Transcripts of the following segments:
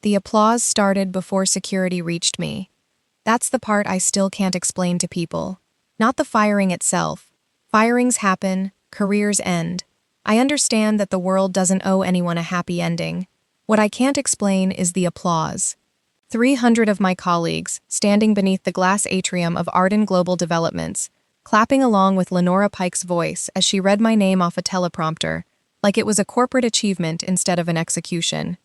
The applause started before security reached me. That's the part I still can't explain to people. Not the firing itself. Firings happen, careers end. I understand that the world doesn't owe anyone a happy ending. What I can't explain is the applause. 300 of my colleagues, standing beneath the glass atrium of Arden Global Developments, clapping along with Lenora Pike's voice as she read my name off a teleprompter, like it was a corporate achievement instead of an execution.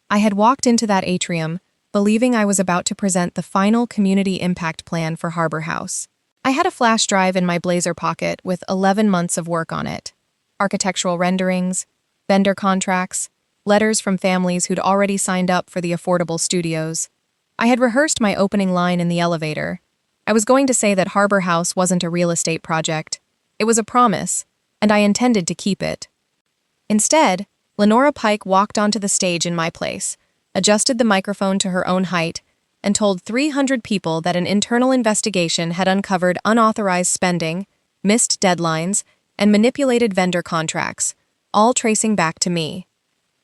I had walked into that atrium, believing I was about to present the final community impact plan for Harbor House. I had a flash drive in my blazer pocket with 11 months of work on it. Architectural renderings, vendor contracts, letters from families who'd already signed up for the affordable studios. I had rehearsed my opening line in the elevator. I was going to say that Harbor House wasn't a real estate project. It was a promise, and I intended to keep it. Instead, Lenora Pike walked onto the stage in my place, adjusted the microphone to her own height, and told 300 people that an internal investigation had uncovered unauthorized spending, missed deadlines, and manipulated vendor contracts, all tracing back to me.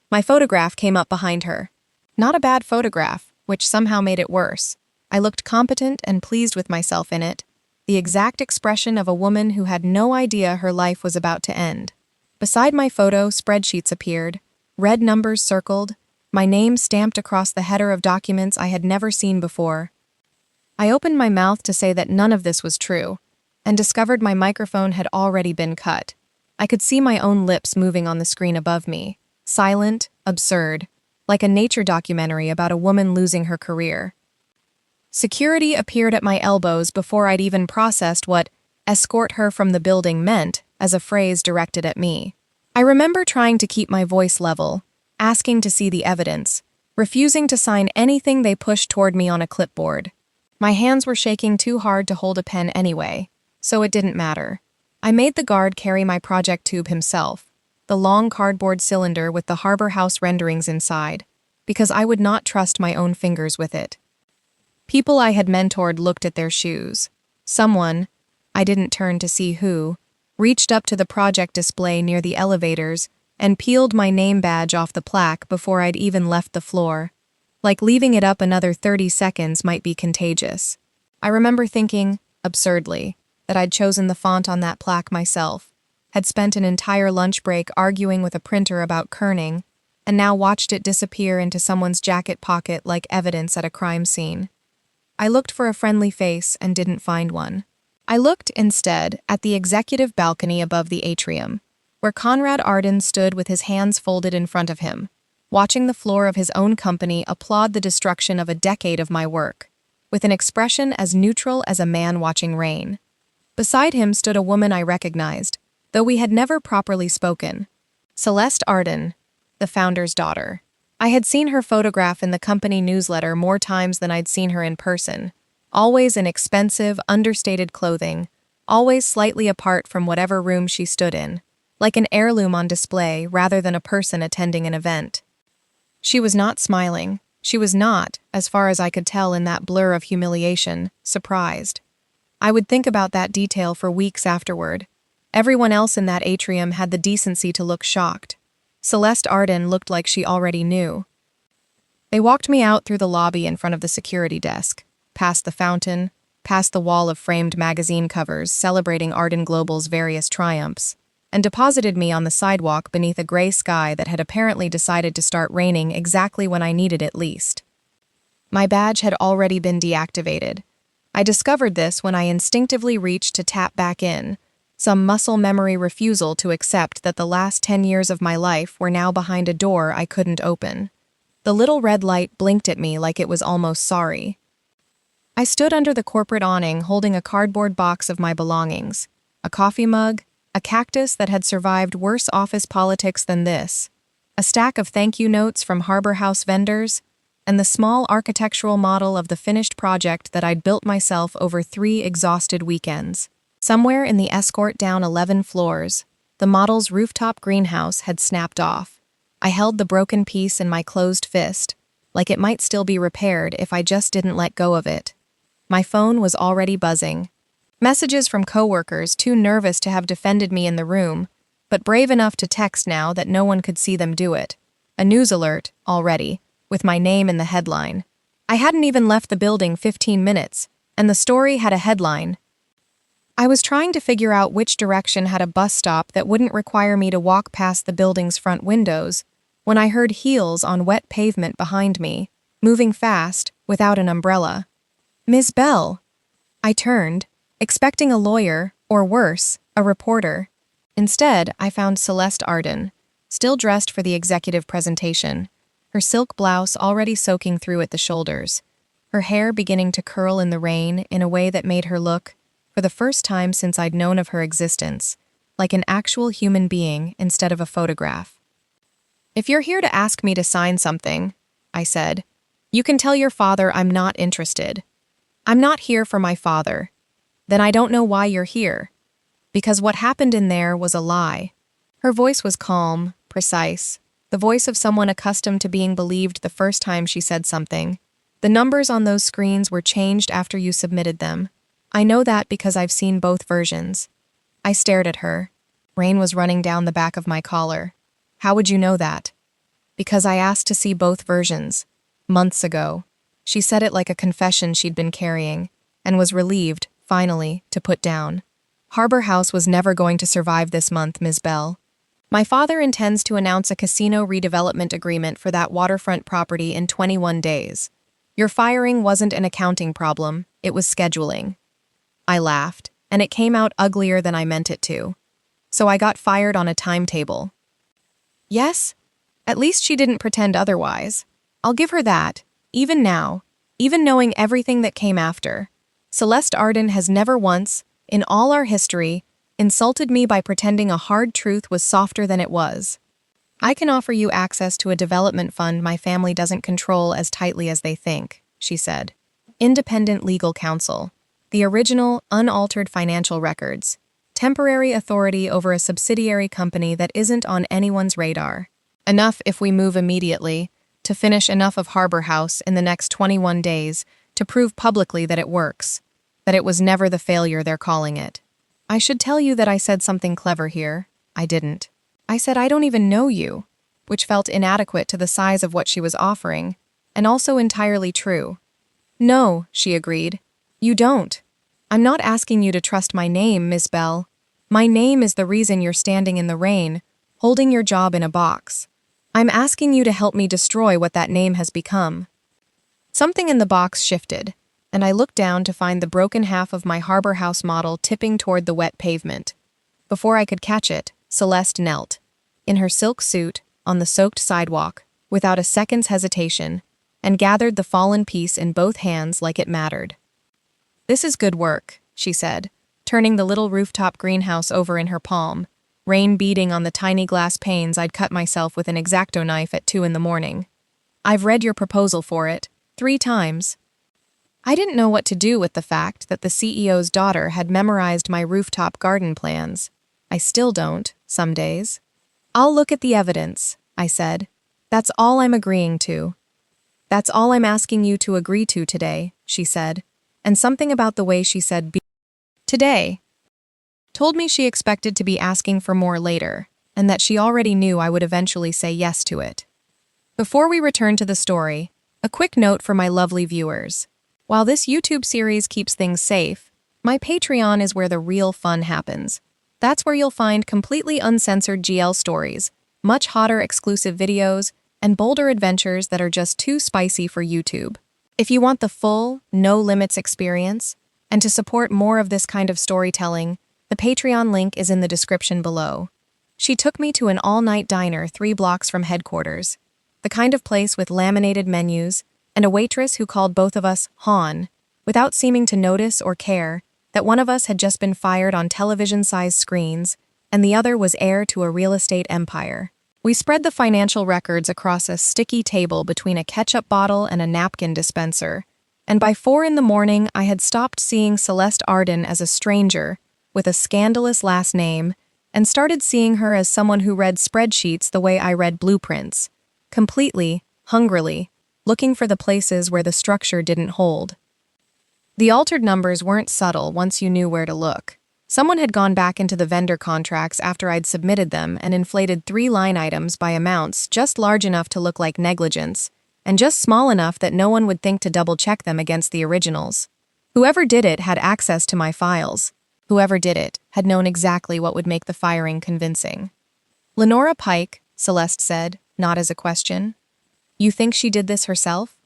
My photograph came up behind her. Not a bad photograph, which somehow made it worse. I looked competent and pleased with myself in it, the exact expression of a woman who had no idea her life was about to end. Beside my photo, spreadsheets appeared, red numbers circled, my name stamped across the header of documents I had never seen before. I opened my mouth to say that none of this was true, and discovered my microphone had already been cut. I could see my own lips moving on the screen above me. Silent, absurd, like a nature documentary about a woman losing her career. Security appeared at my elbows before I'd even processed what "escort her from the building" meant as a phrase directed at me. I remember trying to keep my voice level, asking to see the evidence, refusing to sign anything they pushed toward me on a clipboard. My hands were shaking too hard to hold a pen anyway, so it didn't matter. I made the guard carry my project tube himself, the long cardboard cylinder with the Harbor House renderings inside, because I would not trust my own fingers with it. People I had mentored looked at their shoes. Someone, I didn't turn to see who, reached up to the project display near the elevators and peeled my name badge off the plaque before I'd even left the floor. Like leaving it up another 30 seconds might be contagious. I remember thinking, absurdly, that I'd chosen the font on that plaque myself, had spent an entire lunch break arguing with a printer about kerning, and now watched it disappear into someone's jacket pocket like evidence at a crime scene. I looked for a friendly face and didn't find one. I looked, instead, at the executive balcony above the atrium, where Conrad Arden stood with his hands folded in front of him, watching the floor of his own company applaud the destruction of a decade of my work, with an expression as neutral as a man watching rain. Beside him stood a woman I recognized, though we had never properly spoken. Celeste Arden, the founder's daughter. I had seen her photograph in the company newsletter more times than I'd seen her in person, always in expensive, understated clothing, always slightly apart from whatever room she stood in, like an heirloom on display rather than a person attending an event. She was not smiling. She was not, as far as I could tell in that blur of humiliation, surprised. I would think about that detail for weeks afterward. Everyone else in that atrium had the decency to look shocked. Celeste Arden looked like she already knew. They walked me out through the lobby in front of the security desk, past the fountain, past the wall of framed magazine covers celebrating Arden Global's various triumphs, and deposited me on the sidewalk beneath a gray sky that had apparently decided to start raining exactly when I needed it least. My badge had already been deactivated. I discovered this when I instinctively reached to tap back in, some muscle memory refusal to accept that the last 10 years of my life were now behind a door I couldn't open. The little red light blinked at me like it was almost sorry. I stood under the corporate awning holding a cardboard box of my belongings, a coffee mug, a cactus that had survived worse office politics than this, a stack of thank you notes from Harbor House vendors, and the small architectural model of the finished project that I'd built myself over 3 exhausted weekends. Somewhere in the escort down 11 floors, the model's rooftop greenhouse had snapped off. I held the broken piece in my closed fist, like it might still be repaired if I just didn't let go of it. My phone was already buzzing. Messages from coworkers too nervous to have defended me in the room, but brave enough to text now that no one could see them do it. A news alert, already, with my name in the headline. I hadn't even left the building 15 minutes, and the story had a headline. I was trying to figure out which direction had a bus stop that wouldn't require me to walk past the building's front windows when I heard heels on wet pavement behind me, moving fast, without an umbrella. "Ms. Bell." I turned, expecting a lawyer, or worse, a reporter. Instead, I found Celeste Arden, still dressed for the executive presentation, her silk blouse already soaking through at the shoulders, her hair beginning to curl in the rain in a way that made her look, for the first time since I'd known of her existence, like an actual human being instead of a photograph. "If you're here to ask me to sign something," I said, "you can tell your father I'm not interested. I'm not here for my father. Then I don't know why you're here. Because what happened in there was a lie." Her voice was calm, precise, the voice of someone accustomed to being believed the first time she said something. "The numbers on those screens were changed after you submitted them. I know that because I've seen both versions." I stared at her. Rain was running down the back of my collar. "How would you know that?" "Because I asked to see both versions. Months ago." She said it like a confession she'd been carrying, and was relieved, finally, to put down. "Harbor House was never going to survive this month, Ms. Bell. My father intends to announce a casino redevelopment agreement for that waterfront property in 21 days. Your firing wasn't an accounting problem, it was scheduling." I laughed, and it came out uglier than I meant it to. "So I got fired on a timetable." "Yes?" At least she didn't pretend otherwise. I'll give her that, even now, even knowing everything that came after. Celeste Arden has never once, in all our history, insulted me by pretending a hard truth was softer than it was. "I can offer you access to a development fund my family doesn't control as tightly as they think," she said. "Independent legal counsel. The original, unaltered financial records. Temporary authority over a subsidiary company that isn't on anyone's radar. Enough if we move immediately, to finish enough of Harbor House in the next 21 days to prove publicly that it works, that it was never the failure they're calling it." I should tell you that I said something clever here. I didn't. I said I don't even know you, which felt inadequate to the size of what she was offering, and also entirely true. "No," she agreed. "You don't. I'm not asking you to trust my name, Miss Bell. My name is the reason you're standing in the rain, holding your job in a box. I'm asking you to help me destroy what that name has become." Something in the box shifted, and I looked down to find the broken half of my Harbor House model tipping toward the wet pavement. Before I could catch it, Celeste knelt, in her silk suit, on the soaked sidewalk, without a second's hesitation, and gathered the fallen piece in both hands like it mattered. "This is good work," she said, turning the little rooftop greenhouse over in her palm, rain beating on the tiny glass panes I'd cut myself with an X-Acto knife at 2 a.m. "I've read your proposal for it, 3 times. I didn't know what to do with the fact that the CEO's daughter had memorized my rooftop garden plans. I still don't, some days. "I'll look at the evidence," I said. "That's all I'm agreeing to." "That's all I'm asking you to agree to today," she said, and something about the way she said today told me she expected to be asking for more later, and that she already knew I would eventually say yes to it. Before we return to the story, a quick note for my lovely viewers. While this YouTube series keeps things safe, my Patreon is where the real fun happens. That's where you'll find completely uncensored GL stories, much hotter exclusive videos, and bolder adventures that are just too spicy for YouTube. If you want the full, no-limits experience, and to support more of this kind of storytelling, the Patreon link is in the description below. She took me to an all-night diner 3 blocks from headquarters, the kind of place with laminated menus, and a waitress who called both of us Han, without seeming to notice or care that one of us had just been fired on television-sized screens, and the other was heir to a real estate empire. We spread the financial records across a sticky table between a ketchup bottle and a napkin dispenser, and by 4 a.m. I had stopped seeing Celeste Arden as a stranger with a scandalous last name and started seeing her as someone who read spreadsheets the way I read blueprints, completely, hungrily, looking for the places where the structure didn't hold. The altered numbers weren't subtle once you knew where to look. Someone had gone back into the vendor contracts after I'd submitted them and inflated 3 line items by amounts just large enough to look like negligence, and just small enough that no one would think to double-check them against the originals. Whoever did it had access to my files. Whoever did it had known exactly what would make the firing convincing. Lenora Pike, Celeste said, not as a question. You think she did this herself?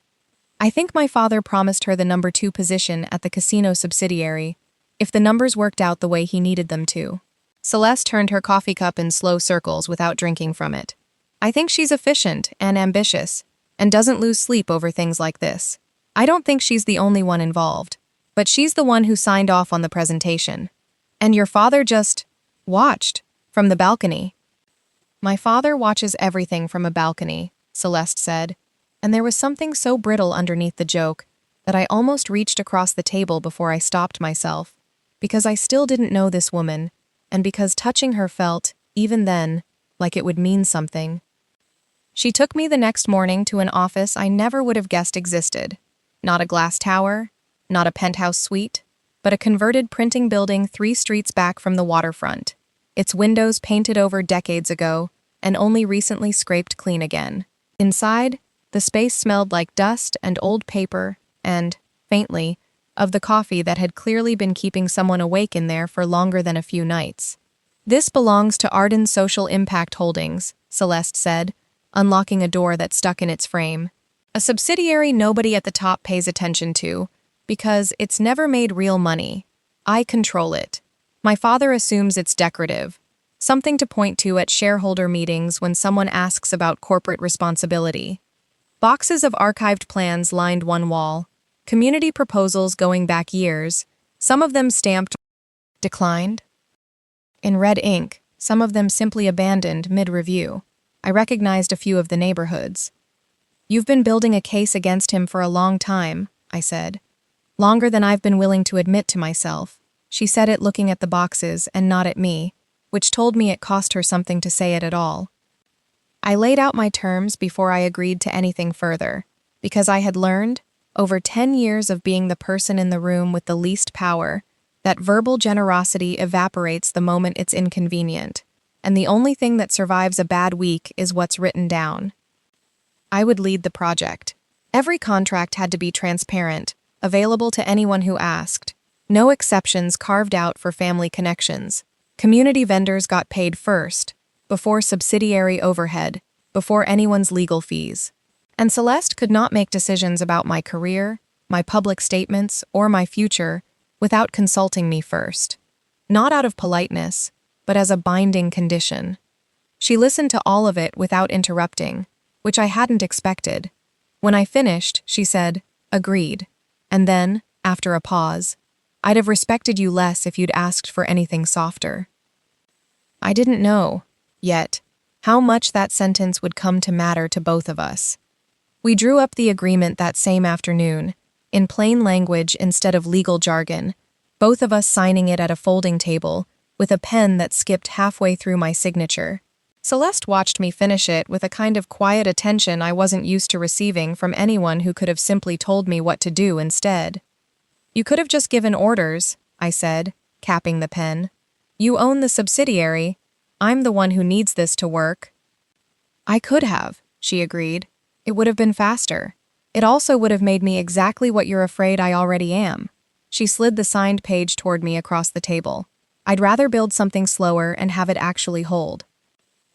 I think my father promised her the number 2 position at the casino subsidiary, if the numbers worked out the way he needed them to. Celeste turned her coffee cup in slow circles without drinking from it. I think she's efficient and ambitious, and doesn't lose sleep over things like this. I don't think she's the only one involved, but she's the one who signed off on the presentation. And your father just watched from the balcony. My father watches everything from a balcony, Celeste said, and there was something so brittle underneath the joke that I almost reached across the table before I stopped myself, because I still didn't know this woman, and because touching her felt, even then, like it would mean something. She took me the next morning to an office I never would have guessed existed. Not a glass tower, not a penthouse suite, but a converted printing building 3 streets back from the waterfront, its windows painted over decades ago and only recently scraped clean again. Inside, the space smelled like dust and old paper and, faintly, of the coffee that had clearly been keeping someone awake in there for longer than a few nights. This belongs to Arden Social Impact Holdings, Celeste said, unlocking a door that stuck in its frame. A subsidiary nobody at the top pays attention to, because it's never made real money. I control it. My father assumes it's decorative, something to point to at shareholder meetings when someone asks about corporate responsibility. Boxes of archived plans lined one wall, community proposals going back years, some of them stamped declined. In red ink, some of them simply abandoned mid-review. I recognized a few of the neighborhoods. You've been building a case against him for a long time, I said. Longer than I've been willing to admit to myself. She said it looking at the boxes and not at me, which told me it cost her something to say it at all. I laid out my terms before I agreed to anything further, because I had learned, over 10 years of being the person in the room with the least power, that verbal generosity evaporates the moment it's inconvenient, and the only thing that survives a bad week is what's written down. I would lead the project. Every contract had to be transparent, available to anyone who asked. No exceptions carved out for family connections. Community vendors got paid first, before subsidiary overhead, before anyone's legal fees. And Celeste could not make decisions about my career, my public statements, or my future without consulting me first. Not out of politeness, but as a binding condition. She listened to all of it without interrupting, which I hadn't expected. When I finished, she said, "Agreed." And then, after a pause, "I'd have respected you less if you'd asked for anything softer." I didn't know, yet, how much that sentence would come to matter to both of us. We drew up the agreement that same afternoon, in plain language instead of legal jargon, both of us signing it at a folding table, with a pen that skipped halfway through my signature. Celeste watched me finish it with a kind of quiet attention I wasn't used to receiving from anyone who could have simply told me what to do instead. "You could have just given orders," I said, capping the pen. "You own the subsidiary. I'm the one who needs this to work." "I could have," she agreed. "It would have been faster. It also would have made me exactly what you're afraid I already am." She slid the signed page toward me across the table. "I'd rather build something slower and have it actually hold."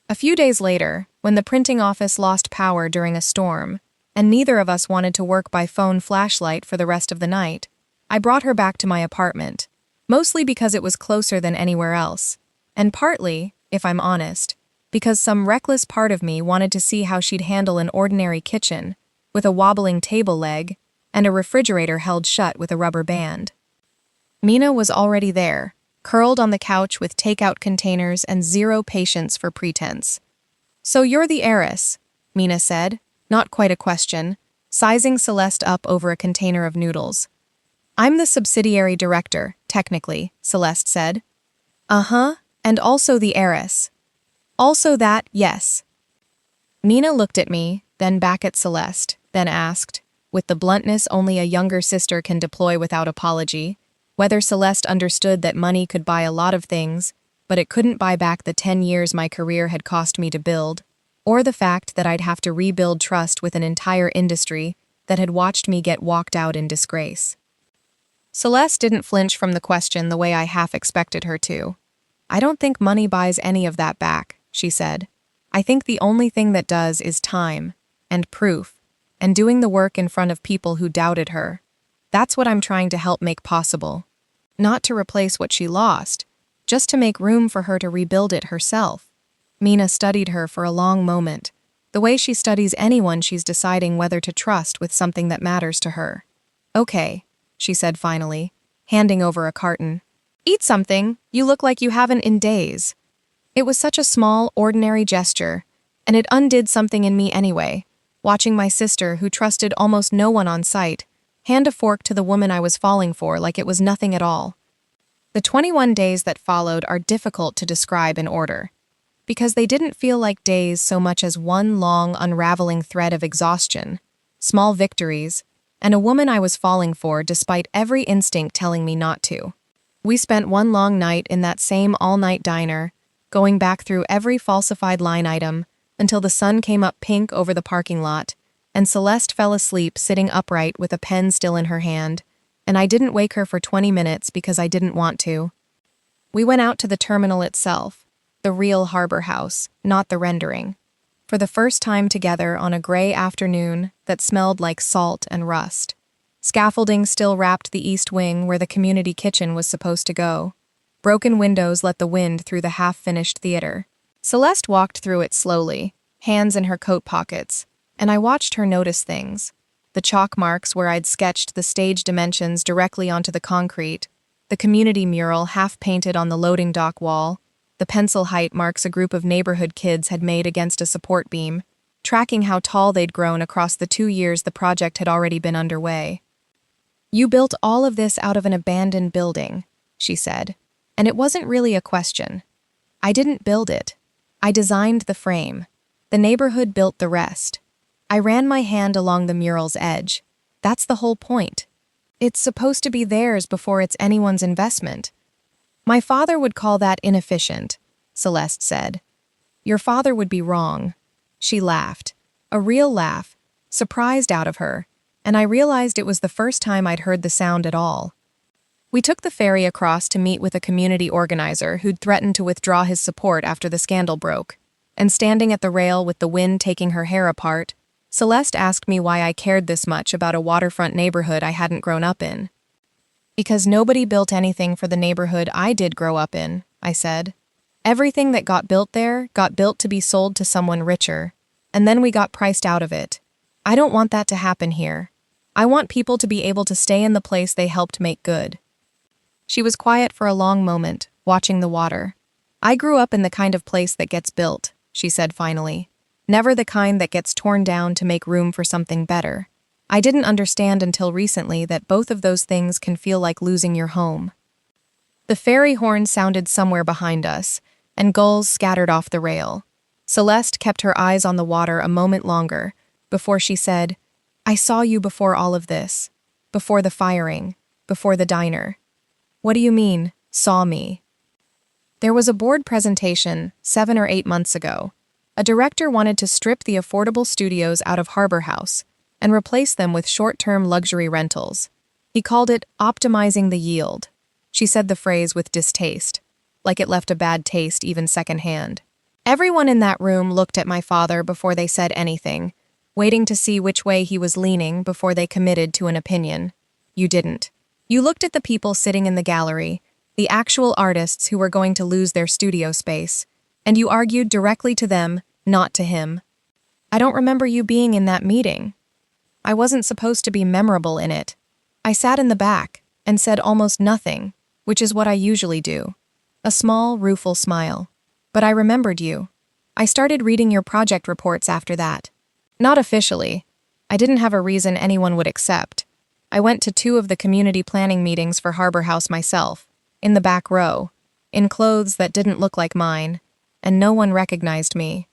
A few days later, when the printing office lost power during a storm, and neither of us wanted to work by phone flashlight for the rest of the night, I brought her back to my apartment, mostly because it was closer than anywhere else, and partly, if I'm honest, because some reckless part of me wanted to see how she'd handle an ordinary kitchen, with a wobbling table leg, and a refrigerator held shut with a rubber band. Mina was already there, curled on the couch with takeout containers and zero patience for pretense. "So you're the heiress," Mina said, not quite a question, sizing Celeste up over a container of noodles. "I'm the subsidiary director, technically," Celeste said. "Uh-huh, and also the heiress." "Also that, yes." Mina looked at me, then back at Celeste, then asked, with the bluntness only a younger sister can deploy without apology, whether Celeste understood that money could buy a lot of things, but it couldn't buy back the 10 years my career had cost me to build. or the fact that I'd have to rebuild trust with an entire industry that had watched me get walked out in disgrace. Celeste didn't flinch from the question the way I half expected her to. "I don't think money buys any of that back," she said. "I think the only thing that does is time, and proof, and doing the work in front of people who doubted her. That's what I'm trying to help make possible. Not to replace what she lost, just to make room for her to rebuild it herself." Mina studied her for a long moment, the way she studies anyone she's deciding whether to trust with something that matters to her. "Okay," she said finally, handing over a carton. "Eat something. You look like you haven't in days." It was such a small, ordinary gesture, and it undid something in me anyway, watching my sister, who trusted almost no one on site, hand a fork to the woman I was falling for like it was nothing at all. The 21 days that followed are difficult to describe in order, because they didn't feel like days so much as one long, unraveling thread of exhaustion, small victories, and a woman I was falling for despite every instinct telling me not to. We spent one long night in that same all-night diner, going back through every falsified line item until the sun came up pink over the parking lot, and Celeste fell asleep sitting upright with a pen still in her hand, and I didn't wake her for 20 minutes because I didn't want to. We went out to the terminal itself, the real harbor house, not the rendering. For the first time together on a gray afternoon that smelled like salt and rust. Scaffolding still wrapped the east wing where the community kitchen was supposed to go. Broken windows let the wind through the half-finished theater. Celeste walked through it slowly, hands in her coat pockets, and I watched her notice things. The chalk marks where I'd sketched the stage dimensions directly onto the concrete, the community mural half-painted on the loading dock wall, the pencil height marks a group of neighborhood kids had made against a support beam, tracking how tall they'd grown across the 2 years the project had already been underway. "You built all of this out of an abandoned building," she said, and it wasn't really a question. "I didn't build it. I designed the frame. The neighborhood built the rest. I ran my hand along the mural's edge. That's the whole point. It's supposed to be theirs before it's anyone's investment." "My father would call that inefficient," Celeste said. "Your father would be wrong." She laughed, a real laugh, surprised out of her, and I realized it was the first time I'd heard the sound at all. We took the ferry across to meet with a community organizer who'd threatened to withdraw his support after the scandal broke, and standing at the rail with the wind taking her hair apart, Celeste asked me why I cared this much about a waterfront neighborhood I hadn't grown up in. "Because nobody built anything for the neighborhood I did grow up in," I said. "Everything that got built there got built to be sold to someone richer, and then we got priced out of it. I don't want that to happen here. I want people to be able to stay in the place they helped make good." She was quiet for a long moment, watching the water. "I grew up in the kind of place that gets built," she said finally. "Never the kind that gets torn down to make room for something better. I didn't understand until recently that both of those things can feel like losing your home." The ferry horn sounded somewhere behind us, and gulls scattered off the rail. Celeste kept her eyes on the water a moment longer before she said, "I saw you before all of this. Before the firing. Before the diner." "What do you mean, saw me?" "There was a board presentation 7 or 8 months ago. A director wanted to strip the affordable studios out of Harbor House and replace them with short-term luxury rentals. He called it optimizing the yield." She said the phrase with distaste, like it left a bad taste even secondhand. Everyone in that room looked at my father before they said anything, waiting to see which way he was leaning before they committed to an opinion. You didn't. You looked at the people sitting in the gallery, the actual artists who were going to lose their studio space, and you argued directly to them, not to him. "I don't remember you being in that meeting. I wasn't supposed to be memorable in it. I sat in the back and said almost nothing, which is what I usually do." A small, rueful smile. "But I remembered you. I started reading your project reports after that. Not officially. I didn't have a reason anyone would accept. I went to 2 of the community planning meetings for Harbor House myself, in the back row, in clothes that didn't look like mine, and no one recognized me.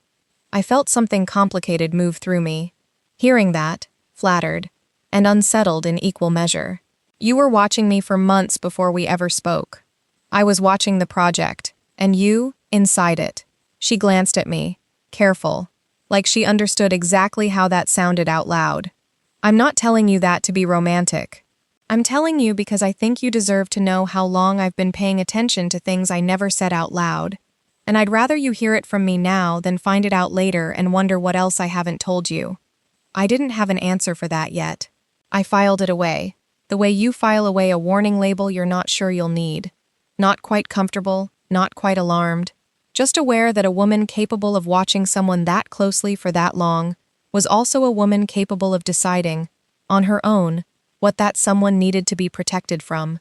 I felt something complicated move through me. Hearing that, flattered, and unsettled in equal measure. You were watching me for months before we ever spoke. I was watching the project, and you, inside it." She glanced at me, careful, like she understood exactly how that sounded out loud. I'm not telling you that to be romantic. I'm telling you because I think you deserve to know how long I've been paying attention to things I never said out loud. And I'd rather you hear it from me now than find it out later and wonder what else I haven't told you. I didn't have an answer for that yet. I filed it away, the way you file away a warning label you're not sure you'll need. Not quite comfortable, not quite alarmed, just aware that a woman capable of watching someone that closely for that long was also a woman capable of deciding, on her own, what that someone needed to be protected from.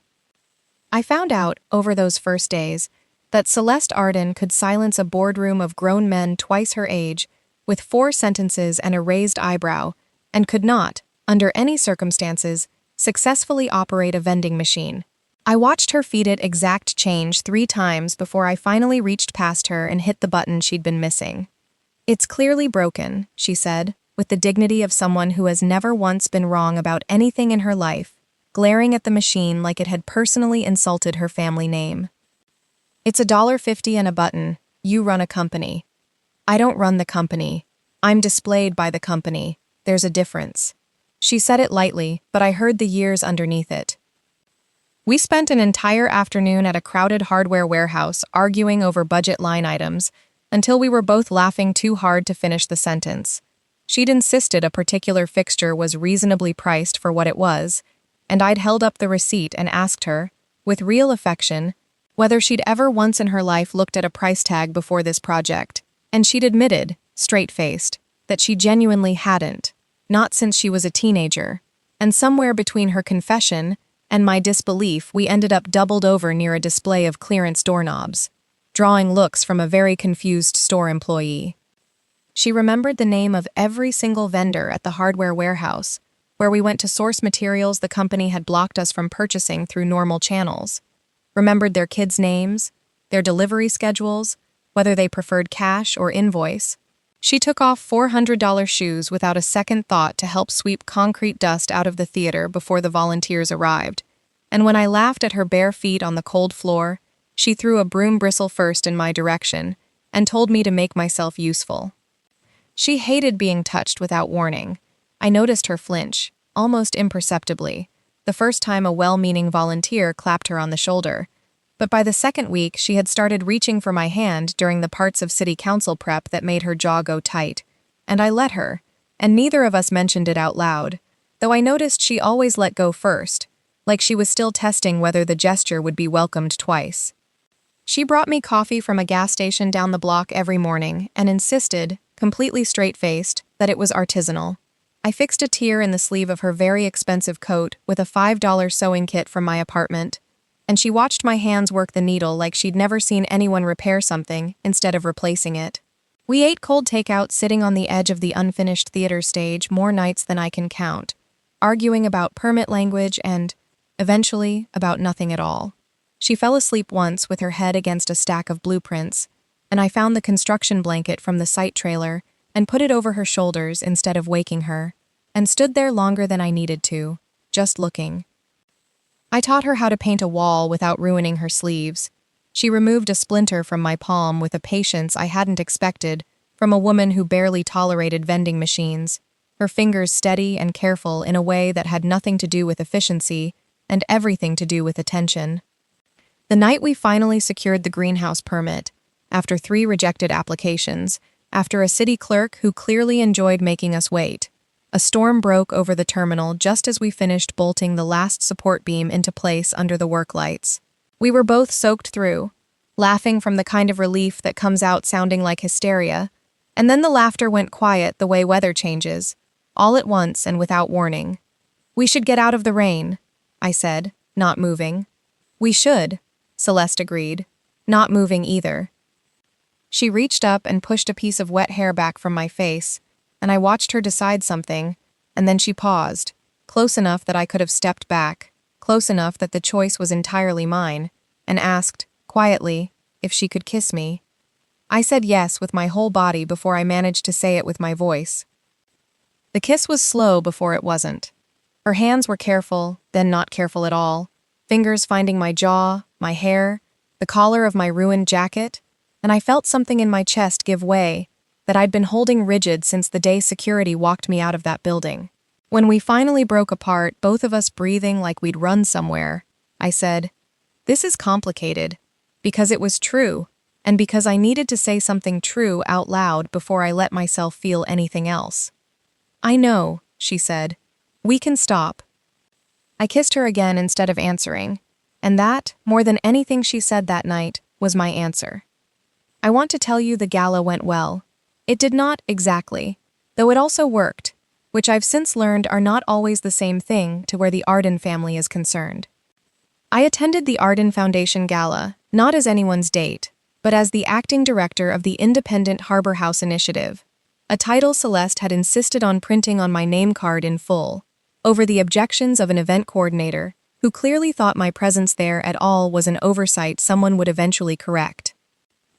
I found out, over those first days, that Celeste Arden could silence a boardroom of grown men twice her age with 4 sentences and a raised eyebrow, and could not, under any circumstances, successfully operate a vending machine. I watched her feed it exact change 3 times before I finally reached past her and hit the button she'd been missing. "It's clearly broken," she said, with the dignity of someone who has never once been wrong about anything in her life, glaring at the machine like it had personally insulted her family name. "It's $1.50 and a button. You run a company." "I don't run the company. I'm displayed by the company. There's a difference." She said it lightly, but I heard the years underneath it. We spent an entire afternoon at a crowded hardware warehouse arguing over budget line items until we were both laughing too hard to finish the sentence. She'd insisted a particular fixture was reasonably priced for what it was, and I'd held up the receipt and asked her, with real affection, whether she'd ever once in her life looked at a price tag before this project, and she'd admitted, straight-faced, that she genuinely hadn't, not since she was a teenager, and somewhere between her confession and my disbelief we ended up doubled over near a display of clearance doorknobs, drawing looks from a very confused store employee. She remembered the name of every single vendor at the hardware warehouse, where we went to source materials the company had blocked us from purchasing through normal channels, remembered their kids' names, their delivery schedules, whether they preferred cash or invoice. She took off $400 shoes without a second thought to help sweep concrete dust out of the theater before the volunteers arrived, and when I laughed at her bare feet on the cold floor, she threw a broom bristle first in my direction and told me to make myself useful. She hated being touched without warning. I noticed her flinch, almost imperceptibly, the first time a well-meaning volunteer clapped her on the shoulder, but by the second week she had started reaching for my hand during the parts of city council prep that made her jaw go tight, and I let her, and neither of us mentioned it out loud, though I noticed she always let go first, like she was still testing whether the gesture would be welcomed twice. She brought me coffee from a gas station down the block every morning and insisted, completely straight-faced, that it was artisanal. I fixed a tear in the sleeve of her very expensive coat with a $5 sewing kit from my apartment, and she watched my hands work the needle like she'd never seen anyone repair something instead of replacing it. We ate cold takeout sitting on the edge of the unfinished theater stage more nights than I can count, arguing about permit language and, eventually, about nothing at all. She fell asleep once with her head against a stack of blueprints, and I found the construction blanket from the site trailer and put it over her shoulders instead of waking her, and stood there longer than I needed to, just looking. I taught her how to paint a wall without ruining her sleeves. She removed a splinter from my palm with a patience I hadn't expected from a woman who barely tolerated vending machines, her fingers steady and careful in a way that had nothing to do with efficiency and everything to do with attention. The night we finally secured the greenhouse permit, after 3 rejected applications, after a city clerk who clearly enjoyed making us wait, a storm broke over the terminal just as we finished bolting the last support beam into place under the work lights. We were both soaked through, laughing from the kind of relief that comes out sounding like hysteria, and then the laughter went quiet the way weather changes, all at once and without warning. "We should get out of the rain," I said, not moving. "We should," Celeste agreed, not moving either. She reached up and pushed a piece of wet hair back from my face, and I watched her decide something, and then she paused, close enough that I could have stepped back, close enough that the choice was entirely mine, and asked, quietly, if she could kiss me. I said yes with my whole body before I managed to say it with my voice. The kiss was slow before it wasn't. Her hands were careful, then not careful at all, fingers finding my jaw, my hair, the collar of my ruined jacket, and I felt something in my chest give way, that I'd been holding rigid since the day security walked me out of that building. When we finally broke apart, both of us breathing like we'd run somewhere, I said, "This is complicated," because it was true, and because I needed to say something true out loud before I let myself feel anything else. "I know," she said. "We can stop." I kissed her again instead of answering, and that, more than anything she said that night, was my answer. I want to tell you the gala went well. It did not exactly, though it also worked, which I've since learned are not always the same thing to where the Arden family is concerned. I attended the Arden Foundation Gala, not as anyone's date, but as the acting director of the Independent Harbor House Initiative, a title Celeste had insisted on printing on my name card in full, over the objections of an event coordinator who clearly thought my presence there at all was an oversight someone would eventually correct.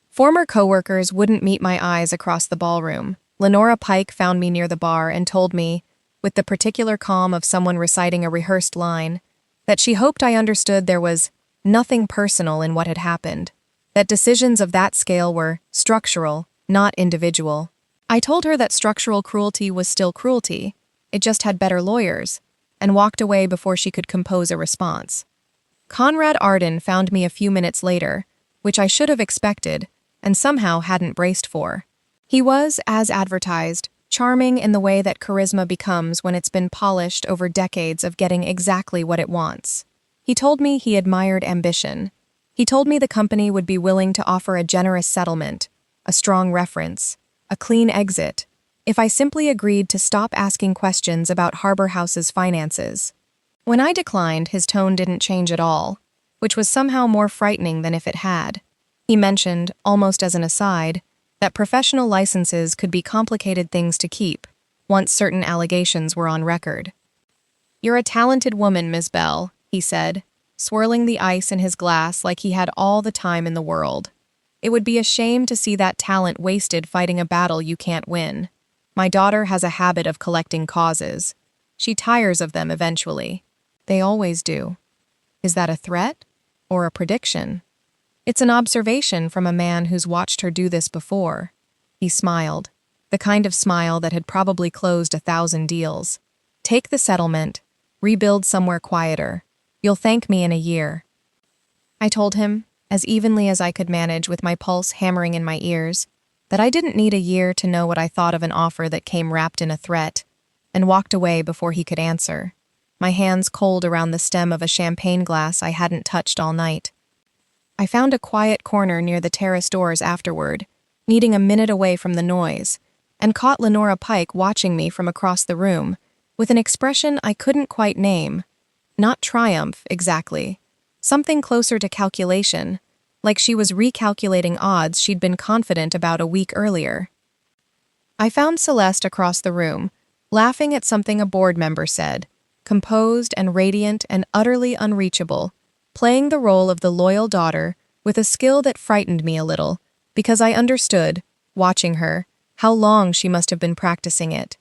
Former coworkers wouldn't meet my eyes across the ballroom. Lenora Pike found me near the bar and told me, with the particular calm of someone reciting a rehearsed line, that she hoped I understood there was nothing personal in what had happened, that decisions of that scale were structural, not individual. I told her that structural cruelty was still cruelty, it just had better lawyers, and walked away before she could compose a response. Conrad Arden found me a few minutes later, which I should have expected, and somehow hadn't braced for. He was, as advertised, charming in the way that charisma becomes when it's been polished over decades of getting exactly what it wants. He told me he admired ambition. He told me the company would be willing to offer a generous settlement, a strong reference, a clean exit, if I simply agreed to stop asking questions about Harbor House's finances. When I declined, his tone didn't change at all, which was somehow more frightening than if it had. He mentioned, almost as an aside, that professional licenses could be complicated things to keep, once certain allegations were on record. "You're a talented woman, Ms. Bell," he said, swirling the ice in his glass like he had all the time in the world. "It would be a shame to see that talent wasted fighting a battle you can't win. My daughter has a habit of collecting causes. She tires of them eventually. They always do." Is that a threat or a prediction? It's an observation from a man who's watched her do this before. He smiled, the kind of smile that had probably closed 1,000 deals. "Take the settlement, rebuild somewhere quieter. You'll thank me in a year." I told him, as evenly as I could manage with my pulse hammering in my ears, that I didn't need a year to know what I thought of an offer that came wrapped in a threat, and walked away before he could answer, my hands cold around the stem of a champagne glass I hadn't touched all night. I found a quiet corner near the terrace doors afterward, needing a minute away from the noise, and caught Lenora Pike watching me from across the room, with an expression I couldn't quite name. Not triumph, exactly. Something closer to calculation, like she was recalculating odds she'd been confident about a week earlier. I found Celeste across the room, laughing at something a board member said, composed and radiant and utterly unreachable, playing the role of the loyal daughter with a skill that frightened me a little, because I understood, watching her, how long she must have been practicing it.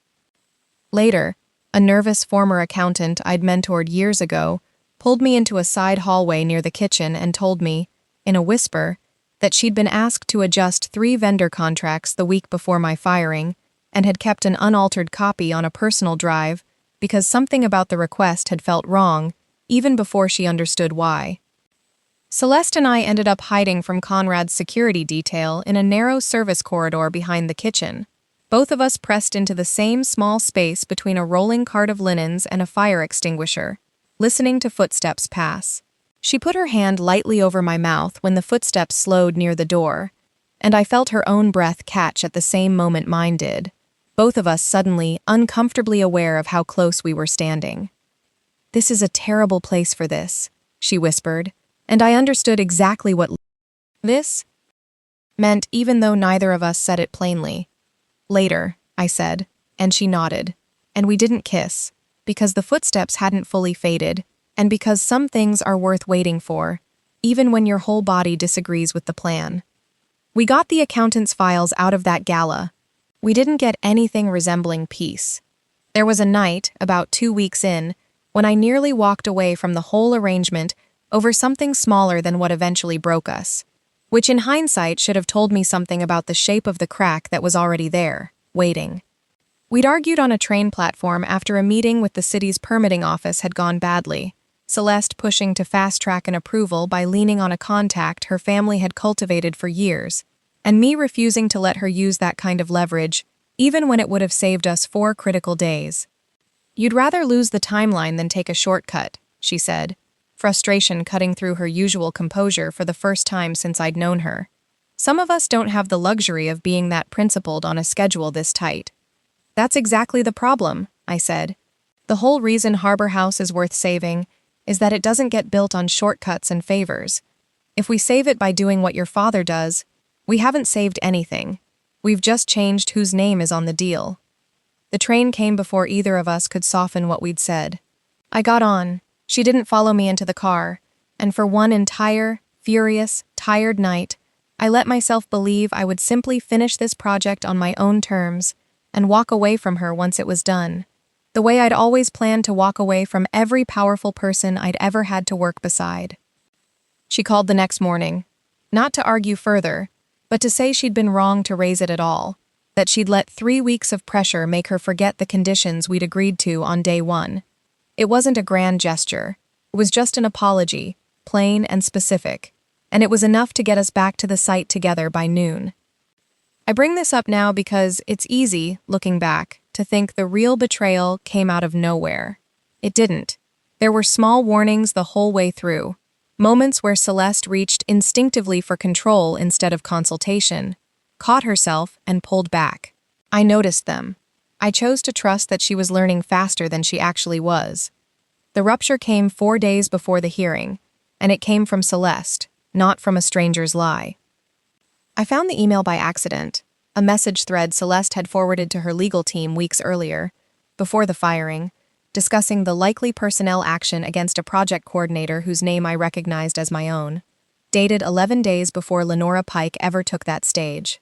Later, a nervous former accountant I'd mentored years ago pulled me into a side hallway near the kitchen and told me, in a whisper, that she'd been asked to adjust 3 vendor contracts the week before my firing and had kept an unaltered copy on a personal drive because something about the request had felt wrong, even before she understood why. Celeste and I ended up hiding from Conrad's security detail in a narrow service corridor behind the kitchen, both of us pressed into the same small space between a rolling cart of linens and a fire extinguisher, listening to footsteps pass. She put her hand lightly over my mouth when the footsteps slowed near the door, and I felt her own breath catch at the same moment mine did, both of us suddenly uncomfortably aware of how close we were standing. "This is a terrible place for this," she whispered, and I understood exactly what this meant even though neither of us said it plainly. "Later," I said, and she nodded, and we didn't kiss, because the footsteps hadn't fully faded, and because some things are worth waiting for, even when your whole body disagrees with the plan. We got the accountant's files out of that gala. We didn't get anything resembling peace. There was a night, about 2 weeks in, when I nearly walked away from the whole arrangement over something smaller than what eventually broke us, which in hindsight should have told me something about the shape of the crack that was already there, waiting. We'd argued on a train platform after a meeting with the city's permitting office had gone badly, Celeste pushing to fast-track an approval by leaning on a contact her family had cultivated for years, and me refusing to let her use that kind of leverage, even when it would have saved us 4 critical days. "You'd rather lose the timeline than take a shortcut," she said, frustration cutting through her usual composure for the first time since I'd known her. "Some of us don't have the luxury of being that principled on a schedule this tight." "That's exactly the problem," I said. "The whole reason Harbor House is worth saving is that it doesn't get built on shortcuts and favors. If we save it by doing what your father does, we haven't saved anything. We've just changed whose name is on the deal." The train came before either of us could soften what we'd said. I got on. She didn't follow me into the car, and for one entire, furious, tired night, I let myself believe I would simply finish this project on my own terms and walk away from her once it was done, the way I'd always planned to walk away from every powerful person I'd ever had to work beside. She called the next morning, not to argue further, but to say she'd been wrong to raise it at all, that she'd let 3 weeks of pressure make her forget the conditions we'd agreed to on day 1. It wasn't a grand gesture. It was just an apology, plain and specific, and it was enough to get us back to the site together by noon. I bring this up now because it's easy, looking back, to think the real betrayal came out of nowhere. It didn't. There were small warnings the whole way through, moments where Celeste reached instinctively for control instead of consultation, caught herself, and pulled back. I noticed them. I chose to trust that she was learning faster than she actually was. The rupture came 4 days before the hearing, and it came from Celeste, not from a stranger's lie. I found the email by accident, a message thread Celeste had forwarded to her legal team weeks earlier, before the firing, discussing the likely personnel action against a project coordinator whose name I recognized as my own, dated 11 days before Lenora Pike ever took that stage.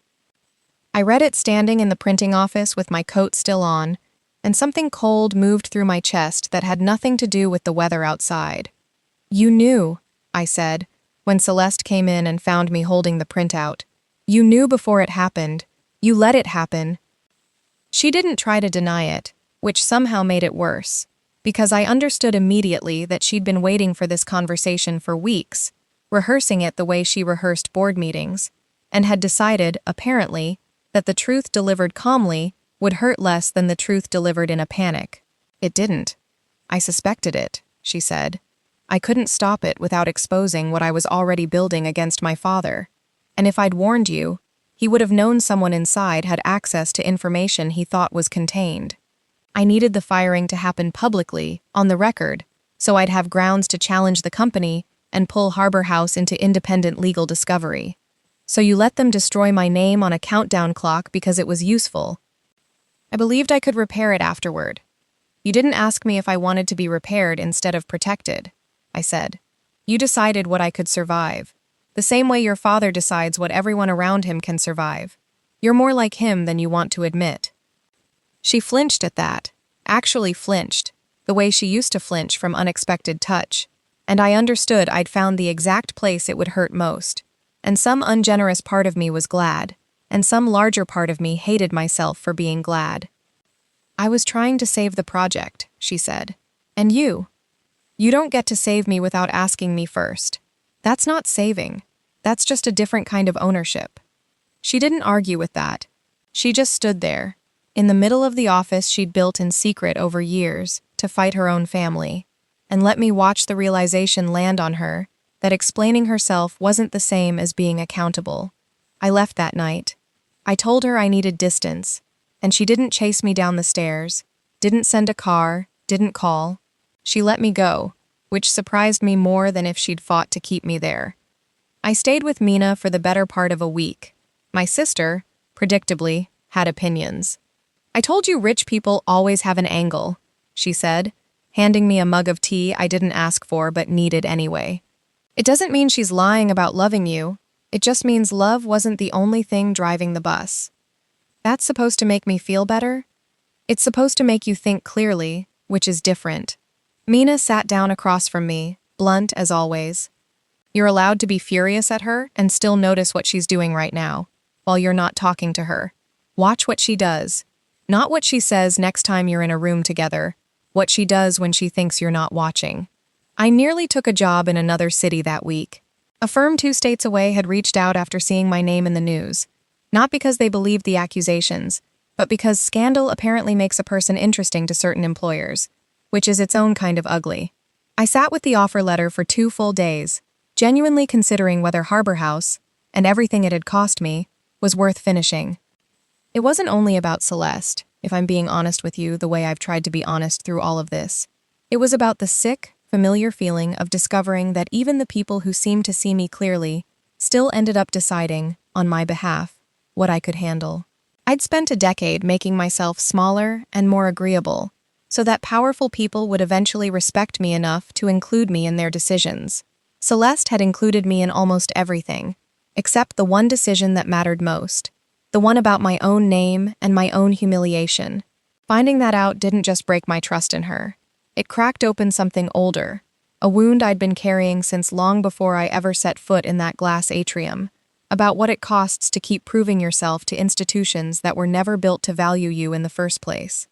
I read it standing in the printing office with my coat still on, and something cold moved through my chest that had nothing to do with the weather outside. "You knew," I said, when Celeste came in and found me holding the printout. "You knew before it happened. You let it happen." She didn't try to deny it, which somehow made it worse, because I understood immediately that she'd been waiting for this conversation for weeks, rehearsing it the way she rehearsed board meetings, and had decided, apparently, that the truth delivered calmly would hurt less than the truth delivered in a panic. It didn't. "I suspected it," she said. "I couldn't stop it without exposing what I was already building against my father. And if I'd warned you, he would have known someone inside had access to information he thought was contained. I needed the firing to happen publicly, on the record, so I'd have grounds to challenge the company and pull Harbor House into independent legal discovery. So you let them destroy my name on a countdown clock because it was useful. I believed I could repair it afterward. You didn't ask me if I wanted to be repaired instead of protected," I said. "You decided what I could survive. The same way your father decides what everyone around him can survive. You're more like him than you want to admit." She flinched at that, actually flinched, the way she used to flinch from unexpected touch, and I understood I'd found the exact place it would hurt most, and some ungenerous part of me was glad, and some larger part of me hated myself for being glad. "I was trying to save the project," she said. "And you? You don't get to save me without asking me first. That's not saving. That's just a different kind of ownership." She didn't argue with that. She just stood there, in the middle of the office she'd built in secret over years to fight her own family, and let me watch the realization land on her that explaining herself wasn't the same as being accountable. I left that night. I told her I needed distance, and she didn't chase me down the stairs, didn't send a car, didn't call. She let me go, which surprised me more than if she'd fought to keep me there. I stayed with Mina for the better part of a week. My sister, predictably, had opinions. "I told you rich people always have an angle," she said, handing me a mug of tea I didn't ask for but needed anyway. "It doesn't mean she's lying about loving you. It just means love wasn't the only thing driving the bus. That's supposed to make me feel better? It's supposed to make you think clearly, which is different." Mina sat down across from me, blunt as always. You're allowed to be furious at her and still notice what she's doing right now, while you're not talking to her. Watch what she does. Not what she says next time you're in a room together, what she does when she thinks you're not watching. I nearly took a job in another city that week. A firm 2 states away had reached out after seeing my name in the news, not because they believed the accusations, but because scandal apparently makes a person interesting to certain employers, which is its own kind of ugly. I sat with the offer letter for 2 full days, genuinely considering whether Harbor House, and everything it had cost me, was worth finishing. It wasn't only about Celeste, if I'm being honest with you the way I've tried to be honest through all of this. It was about the sick, familiar feeling of discovering that even the people who seemed to see me clearly still ended up deciding, on my behalf, what I could handle. I'd spent a decade making myself smaller and more agreeable, so that powerful people would eventually respect me enough to include me in their decisions. Celeste had included me in almost everything, except the one decision that mattered most, the one about my own name and my own humiliation. Finding that out didn't just break my trust in her. It cracked open something older, a wound I'd been carrying since long before I ever set foot in that glass atrium, about what it costs to keep proving yourself to institutions that were never built to value you in the first place.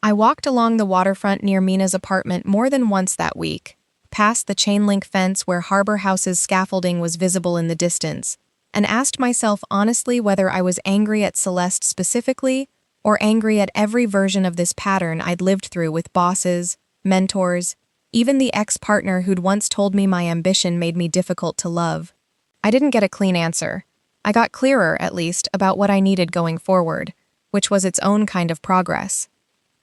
I walked along the waterfront near Mina's apartment more than once that week, past the chain-link fence where Harbor House's scaffolding was visible in the distance, and asked myself honestly whether I was angry at Celeste specifically or angry at every version of this pattern I'd lived through with bosses, mentors, even the ex-partner who'd once told me my ambition made me difficult to love. I didn't get a clean answer. I got clearer, at least, about what I needed going forward, which was its own kind of progress.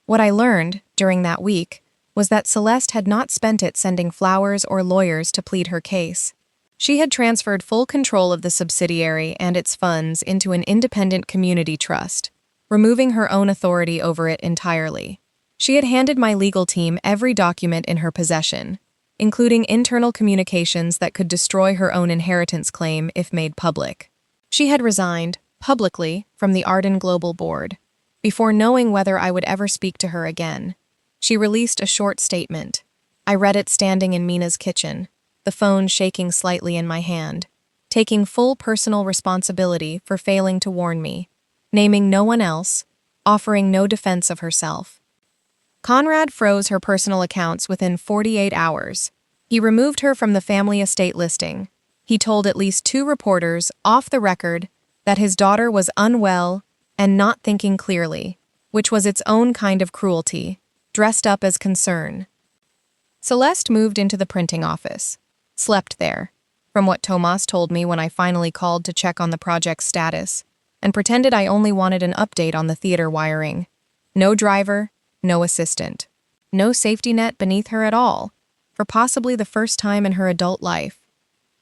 What I learned, during that week, was that Celeste had not spent it sending flowers or lawyers to plead her case. She had transferred full control of the subsidiary and its funds into an independent community trust, removing her own authority over it entirely. She had handed my legal team every document in her possession, including internal communications that could destroy her own inheritance claim if made public. She had resigned, publicly, from the Arden Global board, before knowing whether I would ever speak to her again. She released a short statement. I read it standing in Mina's kitchen, the phone shaking slightly in my hand, taking full personal responsibility for failing to warn me, naming no one else, offering no defense of herself. Conrad froze her personal accounts within 48 hours. He removed her from the family estate listing. He told at least 2 reporters, off the record, that his daughter was unwell and not thinking clearly, which was its own kind of cruelty, dressed up as concern. Celeste moved into the printing office, slept there, from what Tomas told me when I finally called to check on the project's status, and pretended I only wanted an update on the theater wiring. No driver, no assistant, no safety net beneath her at all, for possibly the first time in her adult life.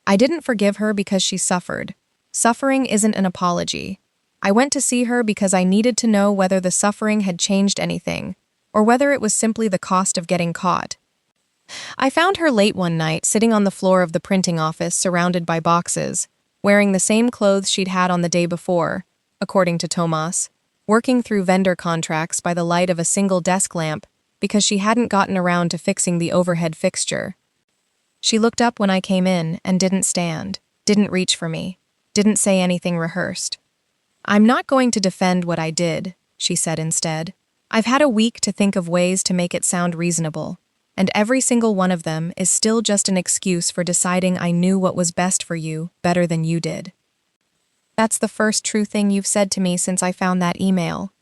I didn't forgive her because she suffered. Suffering isn't an apology. I went to see her because I needed to know whether the suffering had changed anything, or whether it was simply the cost of getting caught. I found her late one night, sitting on the floor of the printing office surrounded by boxes, wearing the same clothes she'd had on the day before, according to Tomas, working through vendor contracts by the light of a single desk lamp because she hadn't gotten around to fixing the overhead fixture. She looked up when I came in and didn't stand, didn't reach for me, didn't say anything rehearsed. I'm not going to defend what I did, she said instead. I've had a week to think of ways to make it sound reasonable, and every single one of them is still just an excuse for deciding I knew what was best for you better than you did. That's the first true thing you've said to me since I found that email.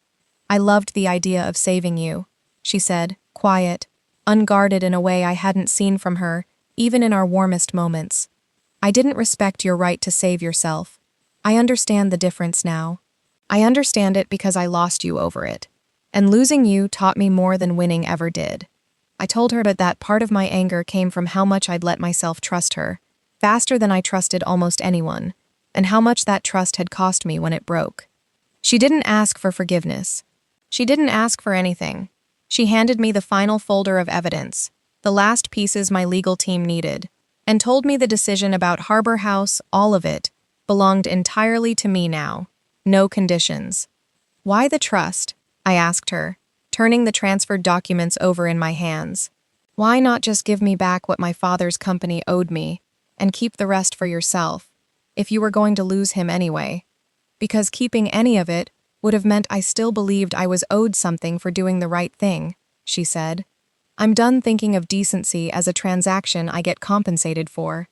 I loved the idea of saving you, she said, quiet, unguarded in a way I hadn't seen from her, even in our warmest moments. I didn't respect your right to save yourself. I understand the difference now. I understand it because I lost you over it. And losing you taught me more than winning ever did. I told her that part of my anger came from how much I'd let myself trust her, faster than I trusted almost anyone, and how much that trust had cost me when it broke. She didn't ask for forgiveness. She didn't ask for anything. She handed me the final folder of evidence, the last pieces my legal team needed, and told me the decision about Harbor House, all of it, belonged entirely to me now. No conditions. Why the trust? I asked her, turning the transferred documents over in my hands. Why not just give me back what my father's company owed me? and keep the rest for yourself, if you were going to lose him anyway. Because keeping any of it would have meant I still believed I was owed something for doing the right thing, she said. I'm done thinking of decency as a transaction I get compensated for.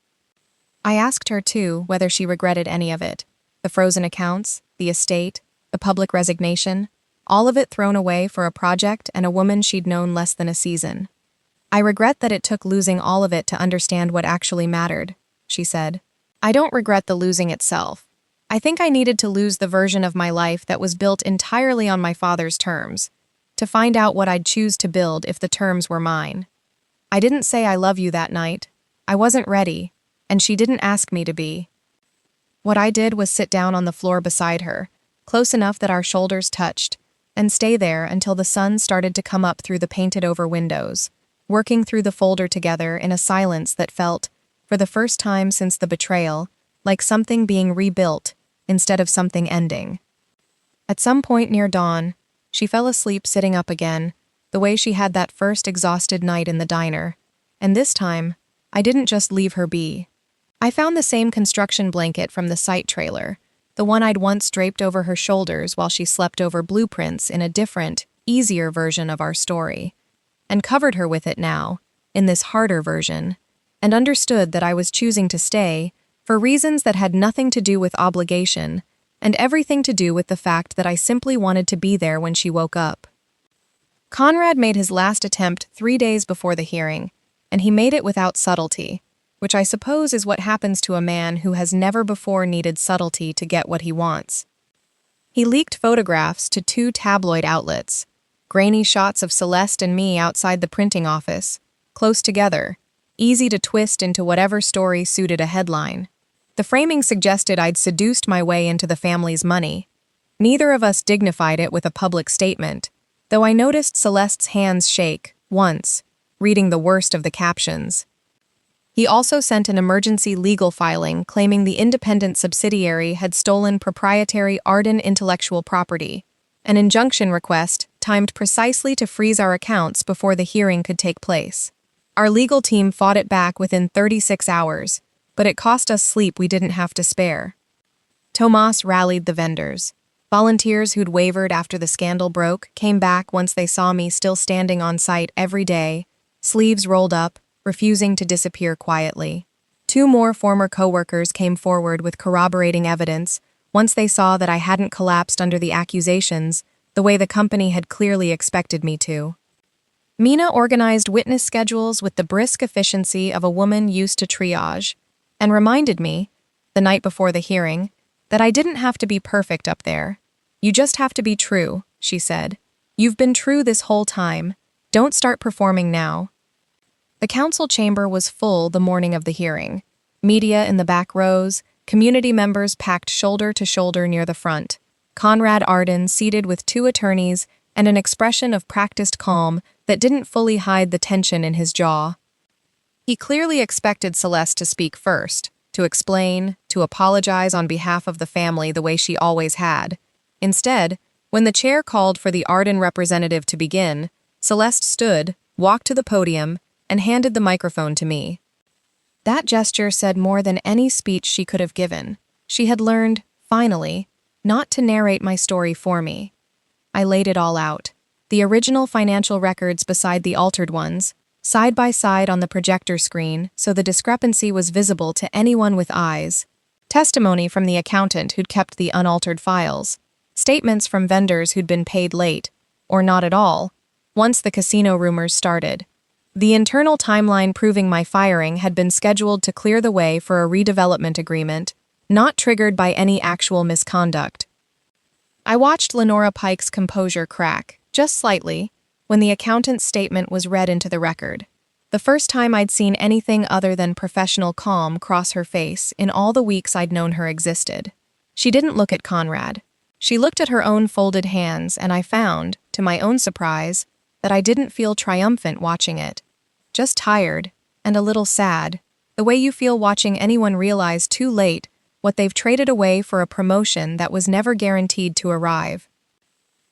I asked her, too, whether she regretted any of it. The frozen accounts, the estate, the public resignation, all of it thrown away for a project and a woman she'd known less than a season. I regret that it took losing all of it to understand what actually mattered, she said. I don't regret the losing itself. I think I needed to lose the version of my life that was built entirely on my father's terms, to find out what I'd choose to build if the terms were mine. I didn't say I love you that night. I wasn't ready, and she didn't ask me to be. What I did was sit down on the floor beside her, close enough that our shoulders touched, and stay there until the sun started to come up through the painted-over windows, working through the folder together in a silence that felt, for the first time since the betrayal, like something being rebuilt instead of something ending. At some point near dawn, she fell asleep sitting up again, the way she had that first exhausted night in the diner, and this time, I didn't just leave her be. I found the same construction blanket from the site trailer, the one I'd once draped over her shoulders while she slept over blueprints in a different, easier version of our story, and covered her with it now, in this harder version, and understood that I was choosing to stay for reasons that had nothing to do with obligation and everything to do with the fact that I simply wanted to be there when she woke up. Conrad made his last attempt 3 days before the hearing, and he made it without subtlety, which I suppose is what happens to a man who has never before needed subtlety to get what he wants. He leaked photographs to 2 tabloid outlets, grainy shots of Celeste and me outside the printing office, close together, easy to twist into whatever story suited a headline. The framing suggested I'd seduced my way into the family's money. Neither of us dignified it with a public statement, though I noticed Celeste's hands shake, once, reading the worst of the captions. He also sent an emergency legal filing claiming the independent subsidiary had stolen proprietary Arden intellectual property, an injunction request timed precisely to freeze our accounts before the hearing could take place. Our legal team fought it back within 36 hours, but it cost us sleep we didn't have to spare. Tomas rallied the vendors. Volunteers who'd wavered after the scandal broke came back once they saw me still standing on site every day, sleeves rolled up, refusing to disappear quietly. 2 more former coworkers came forward with corroborating evidence once they saw that I hadn't collapsed under the accusations the way the company had clearly expected me to. Mina organized witness schedules with the brisk efficiency of a woman used to triage, and reminded me, the night before the hearing, that I didn't have to be perfect up there. You just have to be true, she said. You've been true this whole time. Don't start performing now. The council chamber was full the morning of the hearing. Media in the back rows, community members packed shoulder to shoulder near the front. Conrad Arden seated with 2 attorneys and an expression of practiced calm that didn't fully hide the tension in his jaw. He clearly expected Celeste to speak first, to explain, to apologize on behalf of the family the way she always had. Instead, when the chair called for the Arden representative to begin, Celeste stood, walked to the podium, and handed the microphone to me. That gesture said more than any speech she could have given. She had learned, finally, not to narrate my story for me. I laid it all out. The original financial records beside the altered ones, side by side on the projector screen so the discrepancy was visible to anyone with eyes. Testimony from the accountant who'd kept the unaltered files. Statements from vendors who'd been paid late, or not at all, once the casino rumors started. The internal timeline proving my firing had been scheduled to clear the way for a redevelopment agreement, not triggered by any actual misconduct. I watched Lenora Pike's composure crack, just slightly, when the accountant's statement was read into the record. The first time I'd seen anything other than professional calm cross her face in all the weeks I'd known her existed. She didn't look at Conrad. She looked at her own folded hands, and I found, to my own surprise, that I didn't feel triumphant watching it. Just tired, and a little sad, the way you feel watching anyone realize too late what they've traded away for a promotion that was never guaranteed to arrive.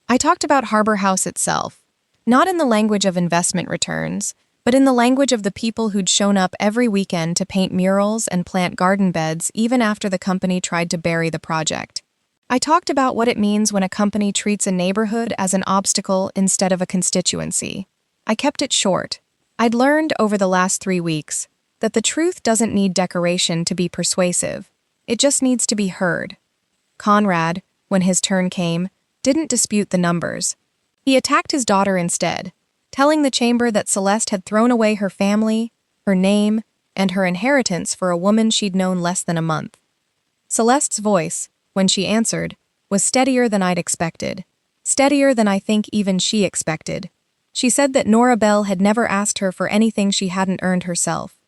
I talked about Harbor House itself, not in the language of investment returns, but in the language of the people who'd shown up every weekend to paint murals and plant garden beds even after the company tried to bury the project. I talked about what it means when a company treats a neighborhood as an obstacle instead of a constituency. I kept it short. I'd learned over the last 3 weeks that the truth doesn't need decoration to be persuasive. It just needs to be heard. Conrad, when his turn came, didn't dispute the numbers. He attacked his daughter instead, telling the chamber that Celeste had thrown away her family, her name, and her inheritance for a woman she'd known less than a month. Celeste's voice, when she answered, was steadier than I'd expected. Steadier than I think even she expected. She said that Nora Bell had never asked her for anything she hadn't earned herself.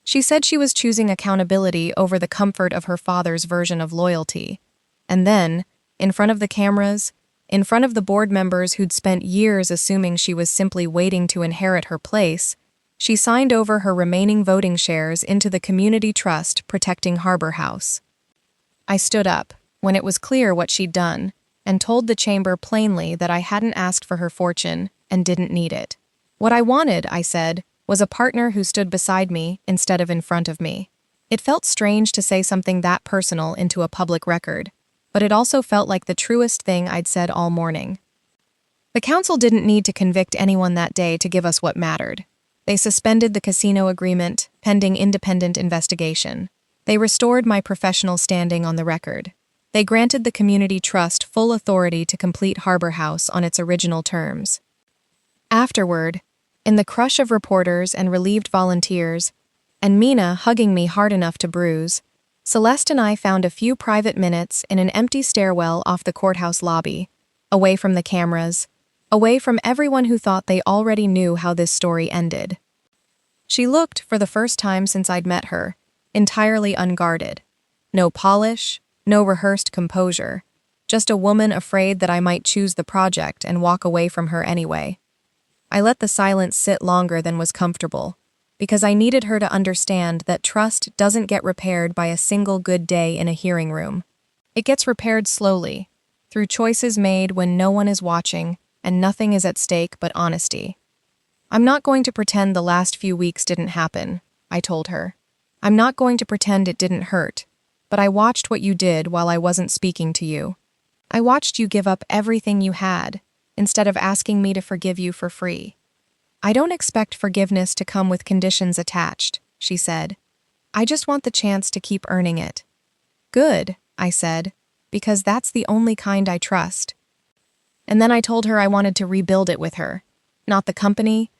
She said she was choosing accountability over the comfort of her father's version of loyalty. And then, in front of the cameras, in front of the board members who'd spent years assuming she was simply waiting to inherit her place, she signed over her remaining voting shares into the community trust protecting Harbor House. I stood up, when it was clear what she'd done, and told the chamber plainly that I hadn't asked for her fortune and didn't need it. What I wanted, I said, was a partner who stood beside me instead of in front of me. It felt strange to say something that personal into a public record, but it also felt like the truest thing I'd said all morning. The council didn't need to convict anyone that day to give us what mattered. They suspended the casino agreement, pending independent investigation. They restored my professional standing on the record. They granted the community trust full authority to complete Harbor House on its original terms. Afterward, in the crush of reporters and relieved volunteers, and Mina hugging me hard enough to bruise, Celeste and I found a few private minutes in an empty stairwell off the courthouse lobby, away from the cameras, away from everyone who thought they already knew how this story ended. She looked, for the first time since I'd met her, entirely unguarded. No polish, no rehearsed composure, just a woman afraid that I might choose the project and walk away from her anyway. I let the silence sit longer than was comfortable, because I needed her to understand that trust doesn't get repaired by a single good day in a hearing room. It gets repaired slowly, through choices made when no one is watching and nothing is at stake but honesty. I'm not going to pretend the last few weeks didn't happen, I told her. I'm not going to pretend it didn't hurt, but I watched what you did while I wasn't speaking to you. I watched you give up everything you had, instead of asking me to forgive you for free. I don't expect forgiveness to come with conditions attached, she said. I just want the chance to keep earning it. Good, I said, because that's the only kind I trust. And then I told her I wanted to rebuild it with her. Not the company,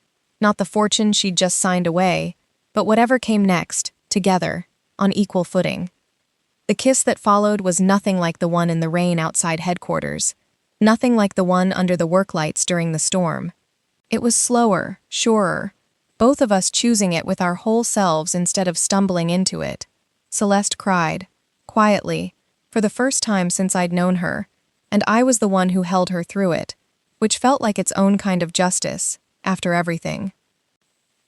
not the fortune she'd just signed away, but whatever came next, together, on equal footing. The kiss that followed was nothing like the one in the rain outside headquarters, nothing like the one under the work lights during the storm. It was slower, surer, both of us choosing it with our whole selves instead of stumbling into it. Celeste cried, quietly, for the first time since I'd known her, and I was the one who held her through it, which felt like its own kind of justice, after everything.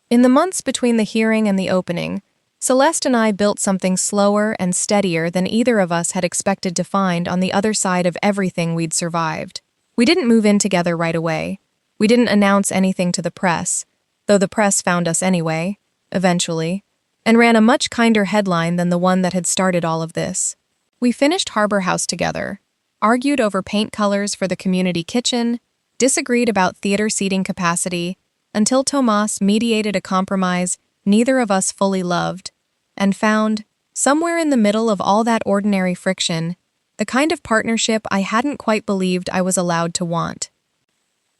In the months between the hearing and the opening, Celeste and I built something slower and steadier than either of us had expected to find on the other side of everything we'd survived. We didn't move in together right away. We didn't announce anything to the press, though the press found us anyway, eventually, and ran a much kinder headline than the one that had started all of this. We finished Harbor House together, argued over paint colors for the community kitchen, disagreed about theater seating capacity, until Tomas mediated a compromise neither of us fully loved, and found, somewhere in the middle of all that ordinary friction, the kind of partnership I hadn't quite believed I was allowed to want.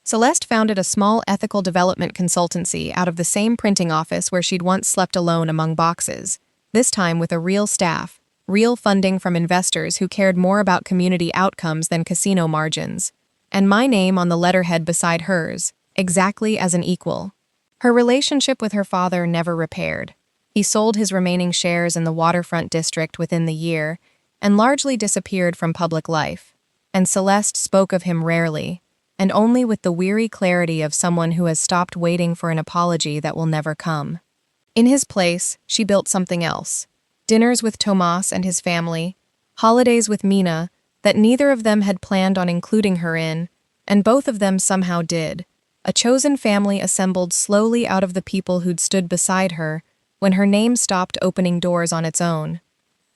Celeste founded a small ethical development consultancy out of the same printing office where she'd once slept alone among boxes, this time with a real staff, real funding from investors who cared more about community outcomes than casino margins, and my name on the letterhead beside hers, exactly as an equal. Her relationship with her father never repaired. He sold his remaining shares in the waterfront district within the year and largely disappeared from public life, and Celeste spoke of him rarely, and only with the weary clarity of someone who has stopped waiting for an apology that will never come. In his place, she built something else. Dinners with Tomas and his family, holidays with Mina that neither of them had planned on including her in, and both of them somehow did. A chosen family assembled slowly out of the people who'd stood beside her when her name stopped opening doors on its own.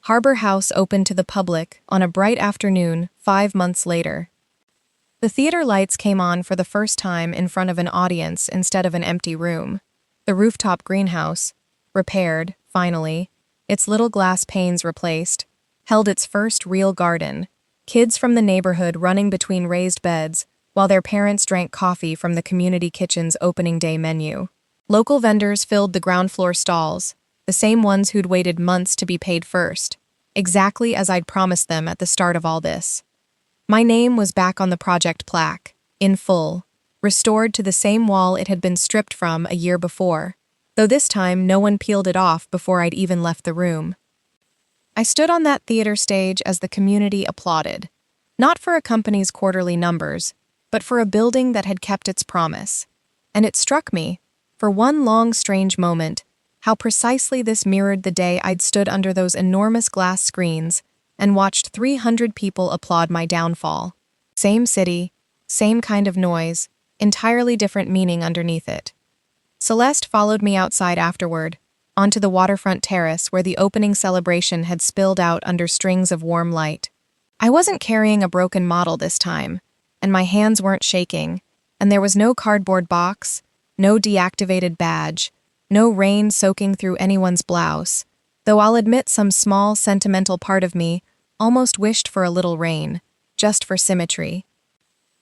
Harbor House opened to the public on a bright afternoon 5 months later. The theater lights came on for the first time in front of an audience instead of an empty room. The rooftop greenhouse, repaired, finally, its little glass panes replaced, held its first real garden, kids from the neighborhood running between raised beds while their parents drank coffee from the community kitchen's opening day menu. Local vendors filled the ground floor stalls, the same ones who'd waited months to be paid first, exactly as I'd promised them at the start of all this. My name was back on the project plaque, in full, restored to the same wall it had been stripped from a year before, though this time no one peeled it off before I'd even left the room. I stood on that theater stage as the community applauded, not for a company's quarterly numbers, but for a building that had kept its promise. And it struck me, for one long strange moment, how precisely this mirrored the day I'd stood under those enormous glass screens and watched 300 people applaud my downfall. Same city, same kind of noise, entirely different meaning underneath it. Celeste followed me outside afterward, onto the waterfront terrace where the opening celebration had spilled out under strings of warm light. I wasn't carrying a broken model this time, and my hands weren't shaking, and there was no cardboard box, no deactivated badge, no rain soaking through anyone's blouse, though I'll admit some small, sentimental part of me almost wished for a little rain, just for symmetry.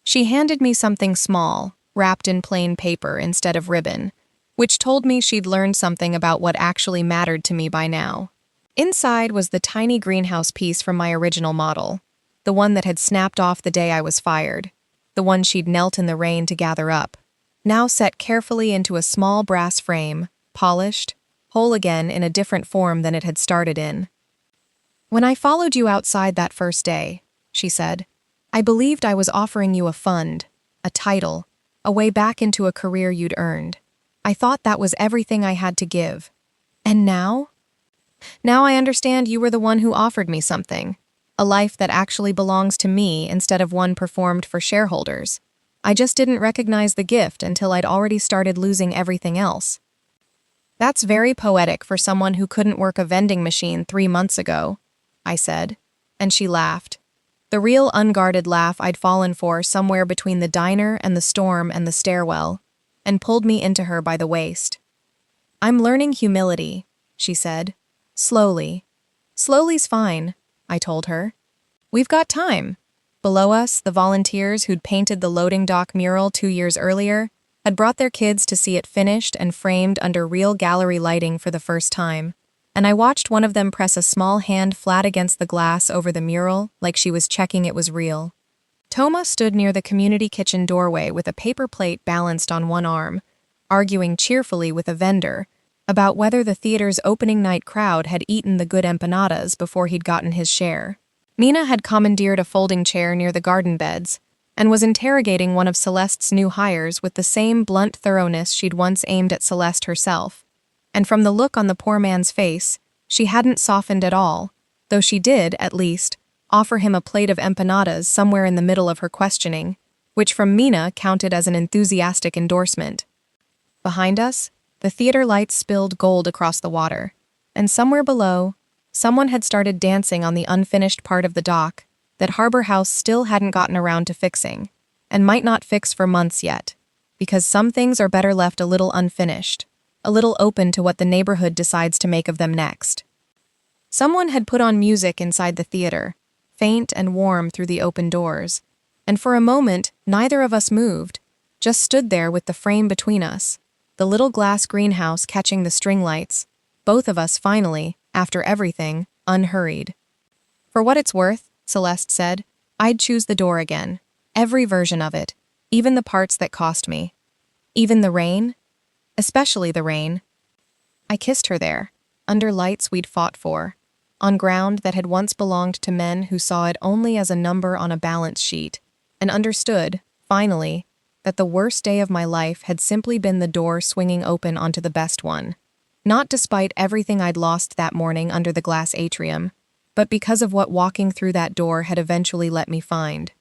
She handed me something small, wrapped in plain paper instead of ribbon, which told me she'd learned something about what actually mattered to me by now. Inside was the tiny greenhouse piece from my original model, the one that had snapped off the day I was fired, the one she'd knelt in the rain to gather up, now set carefully into a small brass frame, polished, whole again in a different form than it had started in. "When I followed you outside that first day," she said, "I believed I was offering you a fund, a title, a way back into a career you'd earned. I thought that was everything I had to give. And now? Now I understand you were the one who offered me something. A life that actually belongs to me instead of one performed for shareholders. I just didn't recognize the gift until I'd already started losing everything else." "That's very poetic for someone who couldn't work a vending machine 3 months ago," I said, and she laughed. The real unguarded laugh I'd fallen for somewhere between the diner and the storm and the stairwell, and pulled me into her by the waist. "I'm learning humility," she said. "Slowly. Slowly's fine," I told her. "We've got time." Below us, the volunteers who'd painted the loading dock mural 2 years earlier had brought their kids to see it finished and framed under real gallery lighting for the first time, and I watched one of them press a small hand flat against the glass over the mural like she was checking it was real. Toma stood near the community kitchen doorway with a paper plate balanced on one arm, arguing cheerfully with a vendor about whether the theater's opening night crowd had eaten the good empanadas before he'd gotten his share. Mina had commandeered a folding chair near the garden beds and was interrogating one of Celeste's new hires with the same blunt thoroughness she'd once aimed at Celeste herself. And from the look on the poor man's face, she hadn't softened at all, though she did, at least, offer him a plate of empanadas somewhere in the middle of her questioning, which from Mina counted as an enthusiastic endorsement. Behind us, the theater lights spilled gold across the water, and somewhere below, someone had started dancing on the unfinished part of the dock that Harbor House still hadn't gotten around to fixing, and might not fix for months yet, because some things are better left a little unfinished, a little open to what the neighborhood decides to make of them next. Someone had put on music inside the theater, faint and warm through the open doors, and for a moment neither of us moved, just stood there with the frame between us, the little glass greenhouse catching the string lights, both of us finally, after everything, unhurried. "For what it's worth," Celeste said, "I'd choose the door again. Every version of it, even the parts that cost me. Even the rain? Especially the rain." I kissed her there, under lights we'd fought for, on ground that had once belonged to men who saw it only as a number on a balance sheet, and understood, finally, that the worst day of my life had simply been the door swinging open onto the best one. Not despite everything I'd lost that morning under the glass atrium, but because of what walking through that door had eventually let me find.